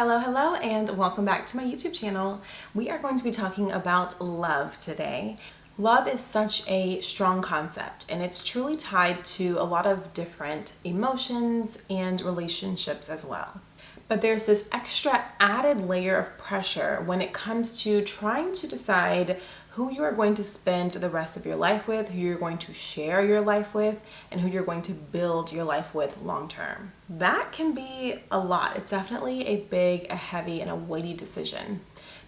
Hello, and welcome back to my YouTube channel. We are going to be talking about love today. Love is such a strong concept, and it's truly tied to a lot of different emotions and relationships as well. But there's this extra added layer of pressure when it comes to trying to decide who you are going to spend the rest of your life with, who you're going to share your life with, and who you're going to build your life with long term. That can be a lot. It's definitely a big, a heavy, and a weighty decision.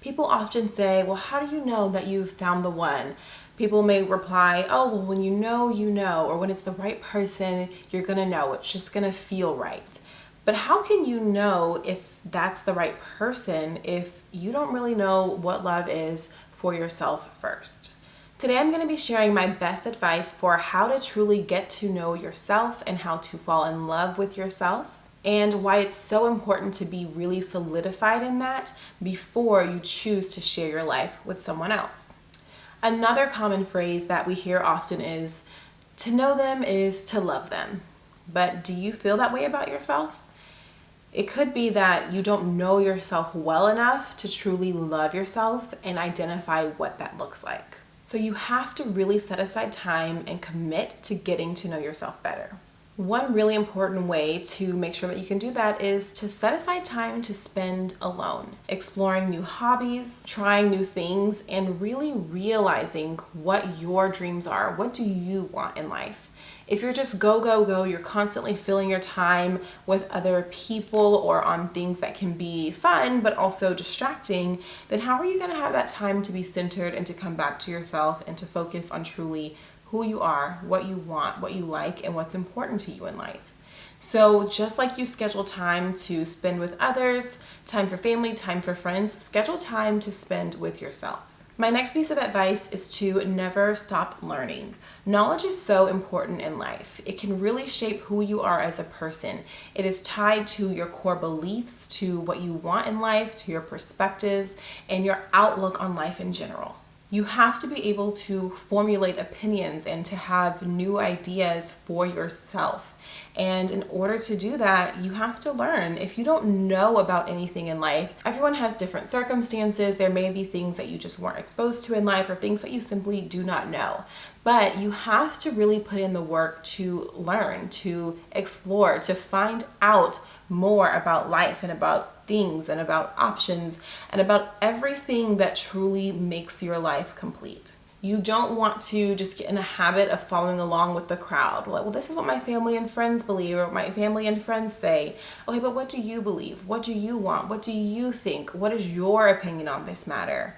People often say, well, how do you know that you've found the one? People may reply, oh, well, when you know, or when it's the right person, you're gonna know. It's just gonna feel right. But how can you know if that's the right person if you don't really know what love is for yourself first? Today I'm going to be sharing my best advice for how to truly get to know yourself and how to fall in love with yourself, and why it's so important to be really solidified in that before you choose to share your life with someone else. Another common phrase that we hear often is, to know them is to love them. But do you feel that way about yourself? It could be that you don't know yourself well enough to truly love yourself and identify what that looks like. So you have to really set aside time and commit to getting to know yourself better. One really important way to make sure that you can do that is to set aside time to spend alone, exploring new hobbies, trying new things, and really realizing what your dreams are. What do you want in life? If you're just go, you're constantly filling your time with other people or on things that can be fun but also distracting, then how are you going to have that time to be centered and to come back to yourself and to focus on truly who you are, what you want, what you like, and what's important to you in life? So just like you schedule time to spend with others, time for family, time for friends, schedule time to spend with yourself. My next piece of advice is to never stop learning. Knowledge is so important in life. It can really shape who you are as a person. It is tied to your core beliefs, to what you want in life, to your perspectives, and your outlook on life in general. You have to be able to formulate opinions and to have new ideas for yourself. And in order to do that, you have to learn. If you don't know about anything in life, everyone has different circumstances. There may be things that you just weren't exposed to in life or things that you simply do not know. But you have to really put in the work to learn, to explore, to find out more about life and about things and about options and about everything that truly makes your life complete. You don't want to just get in a habit of following along with the crowd. Like, well, this is what my family and friends believe, or what my family and friends say. Okay, but what do you believe? What do you want? What do you think? What is your opinion on this matter?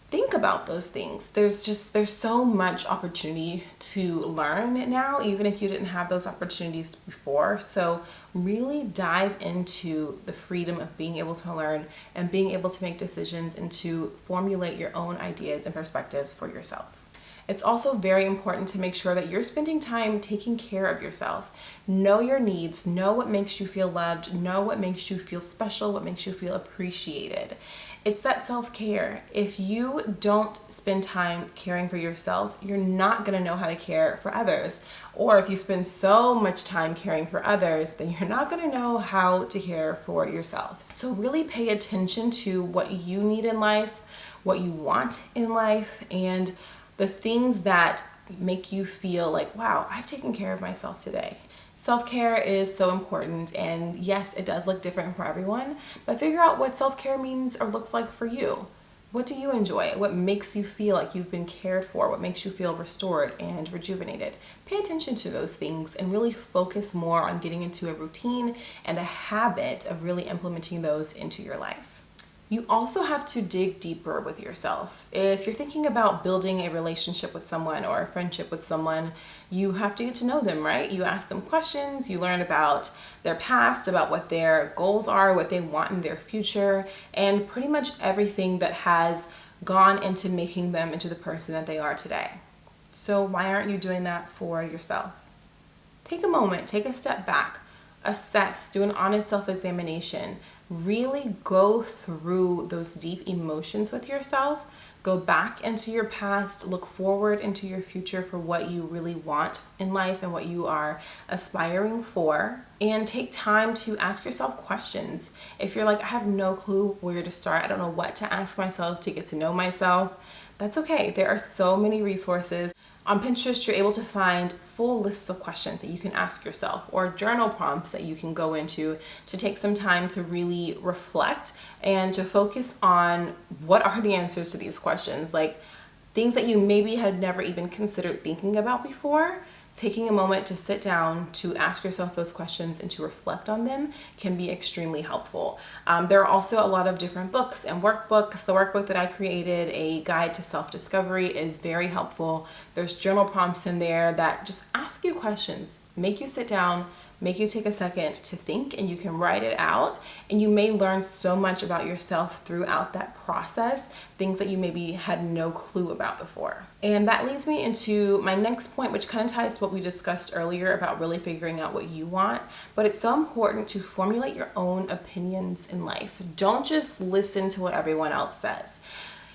Think about those things. There's so much opportunity to learn now, even if you didn't have those opportunities before. So really dive into the freedom of being able to learn and being able to make decisions and to formulate your own ideas and perspectives for yourself. It's also very important to make sure that you're spending time taking care of yourself. Know your needs, know what makes you feel loved, know what makes you feel special, what makes you feel appreciated. It's that self-care. If you don't spend time caring for yourself, you're not going to know how to care for others. Or if you spend so much time caring for others, then you're not going to know how to care for yourself. So really pay attention to what you need in life, what you want in life, and the things that make you feel like, wow, I've taken care of myself today. Self-care is so important, and yes, it does look different for everyone, but figure out what self-care means or looks like for you. What do you enjoy? What makes you feel like you've been cared for? What makes you feel restored and rejuvenated? Pay attention to those things and really focus more on getting into a routine and a habit of really implementing those into your life. You also have to dig deeper with yourself. If you're thinking about building a relationship with someone or a friendship with someone, you have to get to know them, right? You ask them questions, you learn about their past, about what their goals are, what they want in their future, and pretty much everything that has gone into making them into the person that they are today. So why aren't you doing that for yourself? Take a moment, take a step back, assess, do an honest self-examination. Really go through those deep emotions with yourself Go back into your past, look forward into your future for what you really want in life and what you are aspiring for, and take time to ask yourself questions. If you're like, I have no clue where to start, I don't know what to ask myself to get to know myself, that's okay. There are so many resources. On Pinterest, you're able to find full lists of questions that you can ask yourself, or journal prompts that you can go into to take some time to really reflect and to focus on what are the answers to these questions, like things that you maybe had never even considered thinking about before. Taking a moment to sit down to ask yourself those questions and to reflect on them can be extremely helpful. There are also a lot of different books and workbooks. The workbook that I created, A Guide to Self-Discovery, is very helpful. There's journal prompts in there that just ask you questions, make you sit down, make you take a second to think, and you can write it out, and you may learn so much about yourself throughout that process, things that you maybe had no clue about before. And that leads me into my next point, which kind of ties to what we discussed earlier about really figuring out what you want. But it's so important to formulate your own opinions in life. Don't just listen to what everyone else says.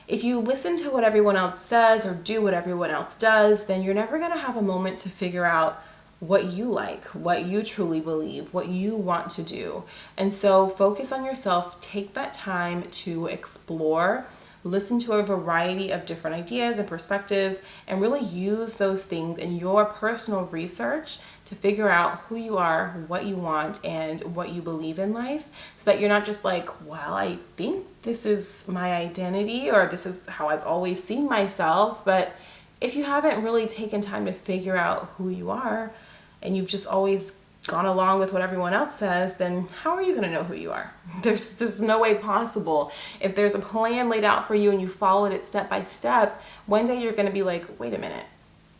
If you listen to what everyone else says or do what everyone else does, then you're never going to have a moment to figure out what you like, what you truly believe, what you want to do. And so focus on yourself, take that time to explore, listen to a variety of different ideas and perspectives, and really use those things in your personal research to figure out who you are, what you want, and what you believe in life, so that you're not just like, well, I think this is my identity, or this is how I've always seen myself. But if you haven't really taken time to figure out who you are, and you've just always gone along with what everyone else says, then how are you going to know who you are? There's no way possible. If there's a plan laid out for you and you followed it step by step, one day you're going to be like, wait a minute,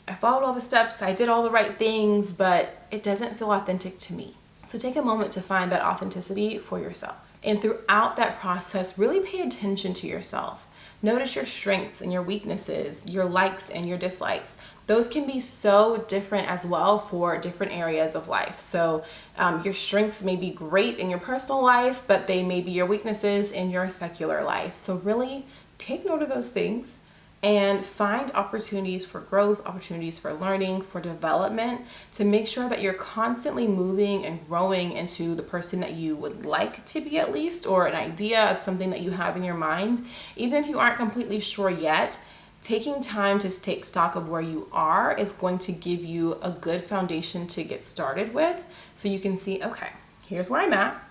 I followed all the steps, I did all the right things, but it doesn't feel authentic to me. So take a moment to find that authenticity for yourself. And throughout that process, really pay attention to yourself. Notice your strengths and your weaknesses, your likes and your dislikes. Those can be so different as well for different areas of life. So your strengths may be great in your personal life, but they may be your weaknesses in your secular life. So really take note of those things and find opportunities for growth, opportunities for learning, for development, to make sure that you're constantly moving and growing into the person that you would like to be, at least, or an idea of something that you have in your mind. Even if you aren't completely sure yet, taking time to take stock of where you are is going to give you a good foundation to get started with, so you can see, okay, here's where I'm at,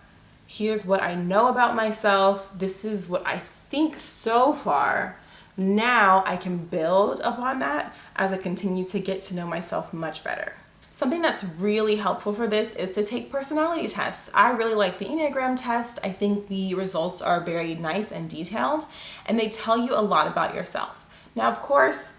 here's what I know about myself, this is what I think so far. Now I can build upon that as I continue to get to know myself much better. Something that's really helpful for this is to take personality tests. I really like the Enneagram test. I think the results are very nice and detailed, and they tell you a lot about yourself. Now, of course,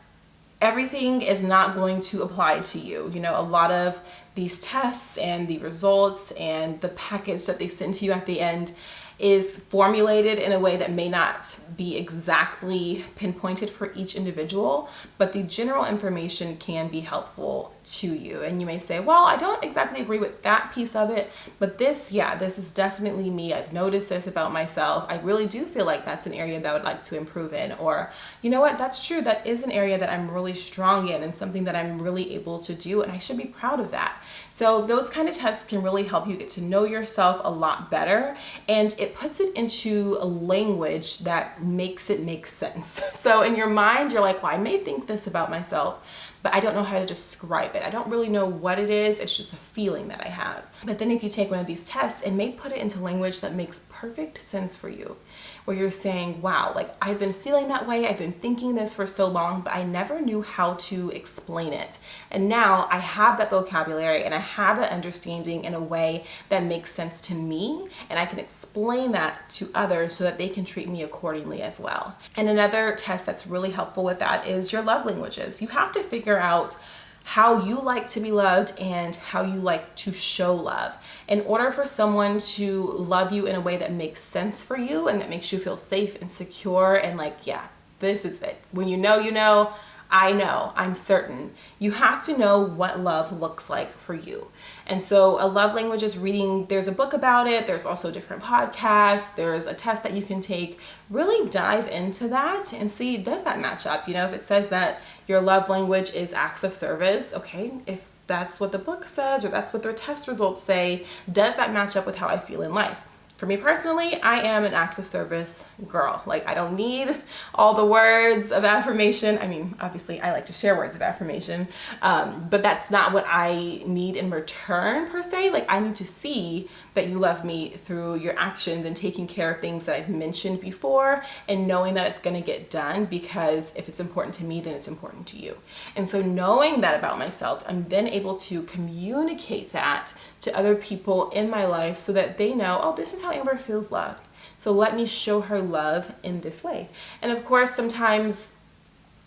everything is not going to apply to you. You know, a lot of these tests and the results and the package that they send to you at the end is formulated in a way that may not be exactly pinpointed for each individual, but the general information can be helpful to you. And you may say, well, I don't exactly agree with that piece of it, but this is definitely me. I've noticed this about myself. I really do feel like that's an area that I would like to improve in. Or, you know what, that's true. That is an area that I'm really strong in and something that I'm really able to do, and I should be proud of that. So those kind of tests can really help you get to know yourself a lot better, and it puts it into a language that makes it make sense. So in your mind, you're like, well, I may think this about myself, but I don't know how to describe it. I don't really know what it is. It's just a feeling that I have. But then if you take one of these tests, it may put it into language that makes perfect sense for you, where you're saying, wow, like I've been feeling that way. I've been thinking this for so long, but I never knew how to explain it. And now I have that vocabulary and I have that understanding in a way that makes sense to me, and I can explain that to others so that they can treat me accordingly as well. And another test that's really helpful with that is your love languages. You have to figure out how you like to be loved and how you like to show love. In order for someone to love you in a way that makes sense for you and that makes you feel safe and secure and like, yeah, this is it. When you know, I know, I'm certain. You have to know what love looks like for you. And so a love language is reading, there's a book about it, there's also different podcasts, there's a test that you can take. Really dive into that and see, does that match up? You know, if it says that your love language is acts of service, okay, if that's what the book says or that's what their test results say, does that match up with how I feel in life? For me personally, I am an acts of service girl. Like, I don't need all the words of affirmation. I mean, obviously I like to share words of affirmation, but that's not what I need in return per se. Like, I need to see that you love me through your actions and taking care of things that I've mentioned before and knowing that it's gonna get done, because if it's important to me, then it's important to you. And so knowing that about myself, I'm then able to communicate that to other people in my life so that they know, oh, this is how Amber feels loved. So let me show her love in this way. And of course, sometimes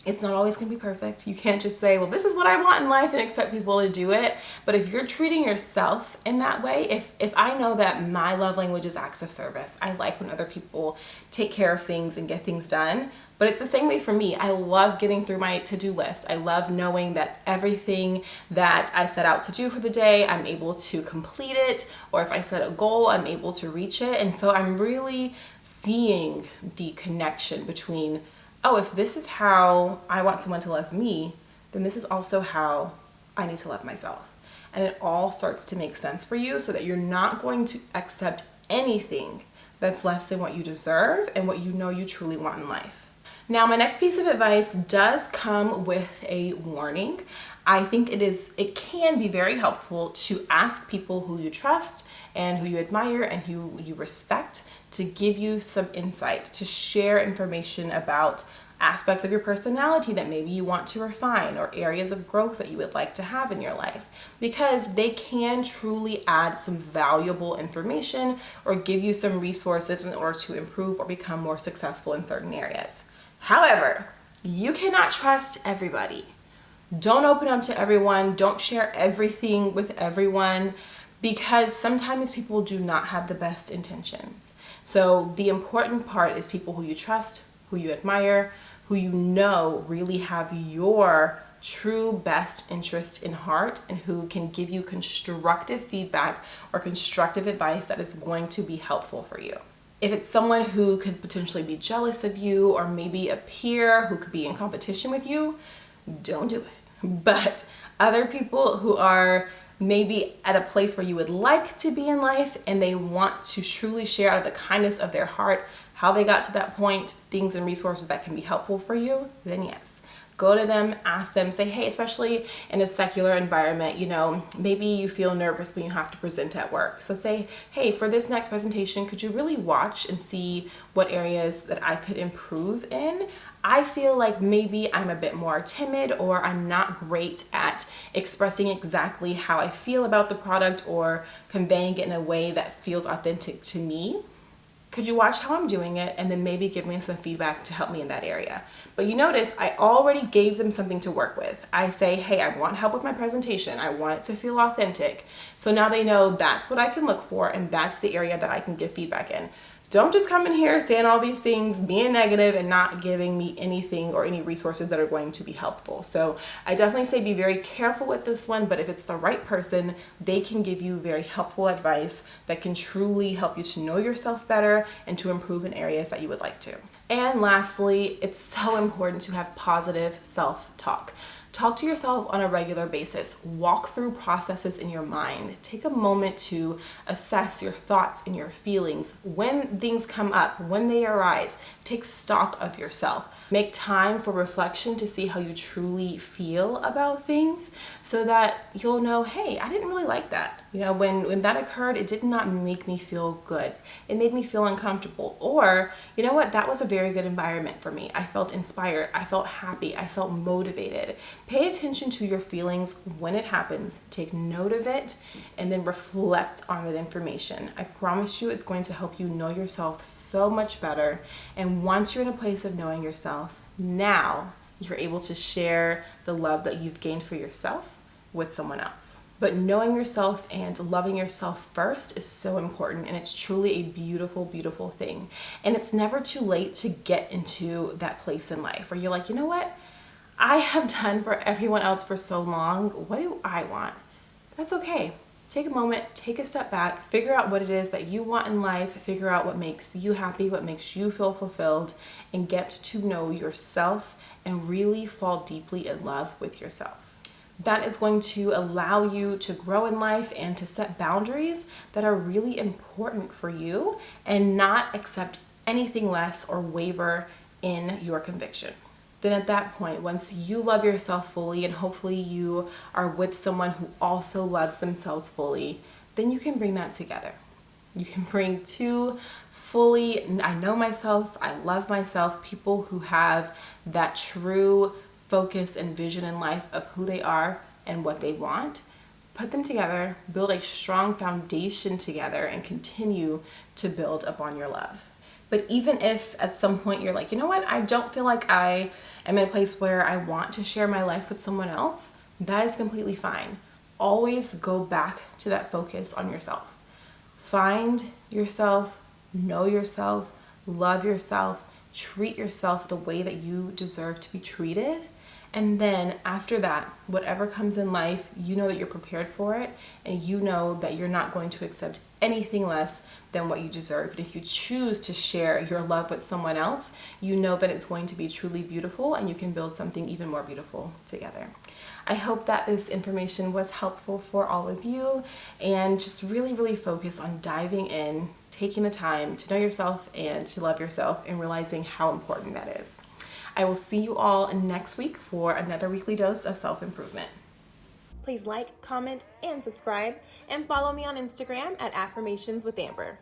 it's not always going to be perfect. You can't just say, well, this is what I want in life and expect people to do it. But if you're treating yourself in that way, if I know that my love language is acts of service, I like when other people take care of things and get things done. But it's the same way for me. I love getting through my to-do list. I love knowing that everything that I set out to do for the day, I'm able to complete it. Or if I set a goal, I'm able to reach it. And so I'm really seeing the connection between, oh, if this is how I want someone to love me, then this is also how I need to love myself. And it all starts to make sense for you so that you're not going to accept anything that's less than what you deserve and what you know you truly want in life. Now, my next piece of advice does come with a warning. I think it can be very helpful to ask people who you trust and who you admire and who you respect to give you some insight, to share information about aspects of your personality that maybe you want to refine or areas of growth that you would like to have in your life, because they can truly add some valuable information or give you some resources in order to improve or become more successful in certain areas. However, you cannot trust everybody. Don't open up to everyone. Don't share everything with everyone, because sometimes people do not have the best intentions. So the important part is people who you trust, who you admire, who you know really have your true best interest in heart and who can give you constructive feedback or constructive advice that is going to be helpful for you. If it's someone who could potentially be jealous of you or maybe a peer who could be in competition with you, don't do it. But other people who are maybe at a place where you would like to be in life and they want to truly share out of the kindness of their heart how they got to that point, things and resources that can be helpful for you, then yes. Go to them, ask them, say, hey, especially in a secular environment, you know, maybe you feel nervous when you have to present at work. So say, hey, for this next presentation, could you really watch and see what areas that I could improve in? I feel like maybe I'm a bit more timid or I'm not great at expressing exactly how I feel about the product or conveying it in a way that feels authentic to me. Could you watch how I'm doing it and then maybe give me some feedback to help me in that area? But you notice I already gave them something to work with. I say, hey, I want help with my presentation. I want it to feel authentic. So now they know that's what I can look for and that's the area that I can give feedback in. Don't just come in here saying all these things, being negative and not giving me anything or any resources that are going to be helpful. So I definitely say be very careful with this one, but if it's the right person, they can give you very helpful advice that can truly help you to know yourself better and to improve in areas that you would like to. And lastly, it's so important to have positive self-talk. Talk to yourself on a regular basis. Walk through processes in your mind. Take a moment to assess your thoughts and your feelings. When things come up, when they arise, take stock of yourself. Make time for reflection to see how you truly feel about things so that you'll know, hey, I didn't really like that. You know, when that occurred, it did not make me feel good. It made me feel uncomfortable. Or, you know what, that was a very good environment for me. I felt inspired. I felt happy. I felt motivated. Pay attention to your feelings when it happens. Take note of it and then reflect on that information. I promise you it's going to help you know yourself so much better. And once you're in a place of knowing yourself, now you're able to share the love that you've gained for yourself with someone else. But knowing yourself and loving yourself first is so important, and it's truly a beautiful, beautiful thing. And it's never too late to get into that place in life where you're like, you know what? I have done for everyone else for so long. What do I want? That's okay. Take a moment, take a step back, figure out what it is that you want in life, figure out what makes you happy, what makes you feel fulfilled, and get to know yourself and really fall deeply in love with yourself. That is going to allow you to grow in life and to set boundaries that are really important for you and not accept anything less or waver in your conviction. Then at that point, once you love yourself fully and hopefully you are with someone who also loves themselves fully, then you can bring that together. You can bring two fully, I know myself, I love myself, people who have that true focus and vision in life of who they are and what they want. Put them together, build a strong foundation together, and continue to build upon your love. But even if at some point you're like, you know what, I don't feel like I am in a place where I want to share my life with someone else, that is completely fine. Always go back to that focus on yourself. Find yourself, know yourself, love yourself, treat yourself the way that you deserve to be treated. And then after that, whatever comes in life, you know that you're prepared for it, and you know that you're not going to accept anything less than what you deserve. And if you choose to share your love with someone else, you know that it's going to be truly beautiful and you can build something even more beautiful together. I hope that this information was helpful for all of you, and just really, really focus on diving in, taking the time to know yourself and to love yourself, and realizing how important that is. I will see you all next week for another weekly dose of self-improvement. Please like, comment, and subscribe, and follow me on Instagram at Affirmations with Amber.